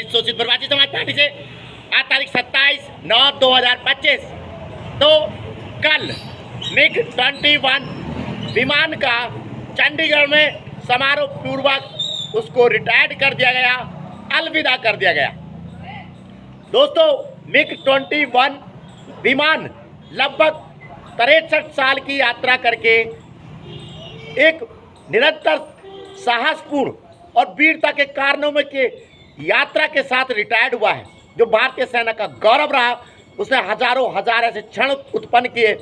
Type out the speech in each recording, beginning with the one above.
दलित शोषित प्रवासी समाज पार्टी से आज तारीख 27/9/2025 तो कल MiG-21 विमान का चंडीगढ़ में समारोह पूर्वक उसको रिटायर्ड कर दिया गया, अलविदा कर दिया गया। दोस्तों, MiG-21 विमान लगभग 63 साल की यात्रा करके एक निरंतर साहसपूर्ण और वीरता के कारनामे के यात्रा के साथ रिटायर्ड हुआ है, जो भारतीय सेना का गौरव रहा। उसने हजारों हजार ऐसे क्षण उत्पन्न किए,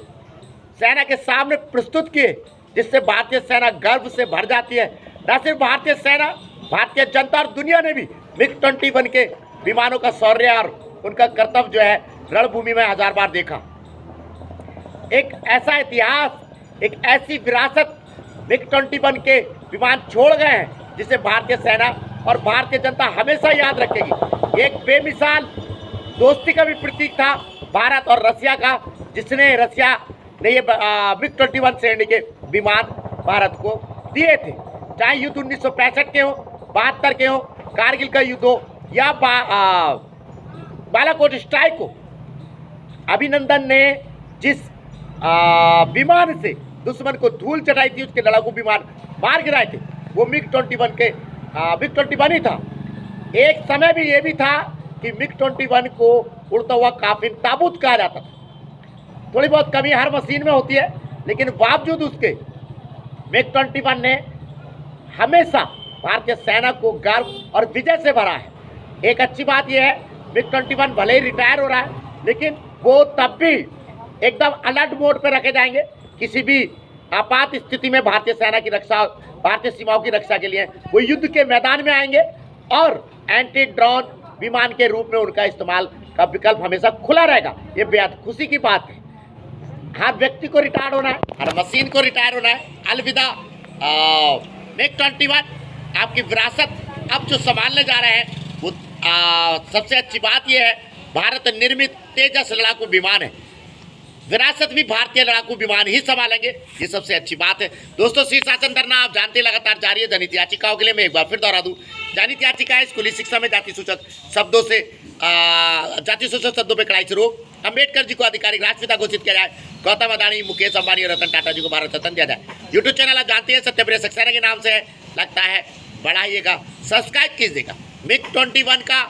सेना के सामने प्रस्तुत किए, जिससे भारतीय सेना गर्व से भर जाती है। न सिर्फ भारतीय सेना, भारतीय जनता और दुनिया ने भी MiG-21 के विमानों का शौर्य और उनका कर्तव्य जो है रणभूमि में हजार बार देखा। एक ऐसा इतिहास, एक ऐसी विरासत MiG-21 के विमान छोड़ गए हैं, जिसे भारतीय सेना और भारतीय जनता हमेशा याद रखेगी। एक बेमिसाल दोस्ती का भी प्रतीक था भारत और रसिया का, जिसने रसिया ने ये MiG-21 श्रेणी के विमान भारत को दिए थे। चाहे युद्ध 1965 के हो, 72 के हो, कारगिल का युद्ध हो या बालाकोट स्ट्राइक हो, अभिनंदन ने जिस विमान से दुश्मन को धूल चटाई थी, उसके लड़ाकू विमान मार गिराए थे, वो MiG-21 ही था। एक समय भी ये भी था कि MiG-21 को उड़ता हुआ काफिल ताबूत कहा जाता था। थोड़ी बहुत कमी हर मशीन में होती है, लेकिन बावजूद उसके MiG-21 ने हमेशा भारतीय सेना को गर्व और विजय से भरा है। एक अच्छी बात यह है, MiG-21 भले ही रिटायर हो रहा है, लेकिन वो तब भी एकदम अलर्ट मोड पर रखे जाएंगे। किसी भी आपात स्थिति में भारतीय सेना की रक्षा, भारतीय सीमाओं की रक्षा के लिए वो युद्ध के मैदान में आएंगे और एंटी ड्रोन विमान के रूप में उनका इस्तेमाल का विकल्प हमेशा खुला रहेगा। ये बेहद खुशी की बात है। हर व्यक्ति को रिटायर होना है, हर मशीन को रिटायर होना है। अलविदा MiG-21, आपकी विरासत अब जो संभालने जा रहे हैं वो सबसे अच्छी बात यह है, भारत निर्मित तेजस लड़ाकू विमान है। विरासत भी भारतीय लड़ाकू विमान ही संभालेंगे, ये सबसे अच्छी बात है। दोस्तों, शीर्षासन धरना आप जानते लगातार जारी है। जनहित याचिकाओं के लिए मैं एक बार फिर दोहरा दूं, जनहित याचिका है स्कूली शिक्षा में जाति सूचक शब्दों पे कड़ाई से रोक, अम्बेडकर जी को आधिकारिक राष्ट्रपिता घोषित किया जाए, गौतम अदानी, मुकेश अंबानी और रतन टाटा जी को भारत रत्न दिया जाए। यूट्यूब चैनल आप जानते हैं सत्यप्रिय सक्सेना के नाम से है, लगता है बढ़ाइएगा, सब्सक्राइब कीजिएगा। MiG-21 का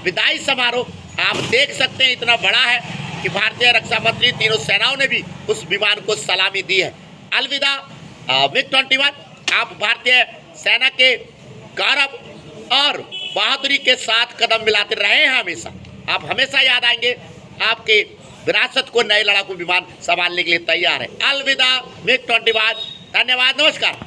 विदाई समारोह आप देख सकते हैं, इतना बड़ा है कि भारतीय रक्षा मंत्री तीनों सेनाओं ने भी उस विमान को सलामी दी है। अलविदा MiG-21, आप भारतीय सेना के गौरव और बहादुरी के साथ कदम मिलाते रहे हैं हमेशा। आप हमेशा याद आएंगे, आपके विरासत को नए लड़ाकू विमान संभालने के लिए तैयार है। अलविदा MiG-21, धन्यवाद, नमस्कार।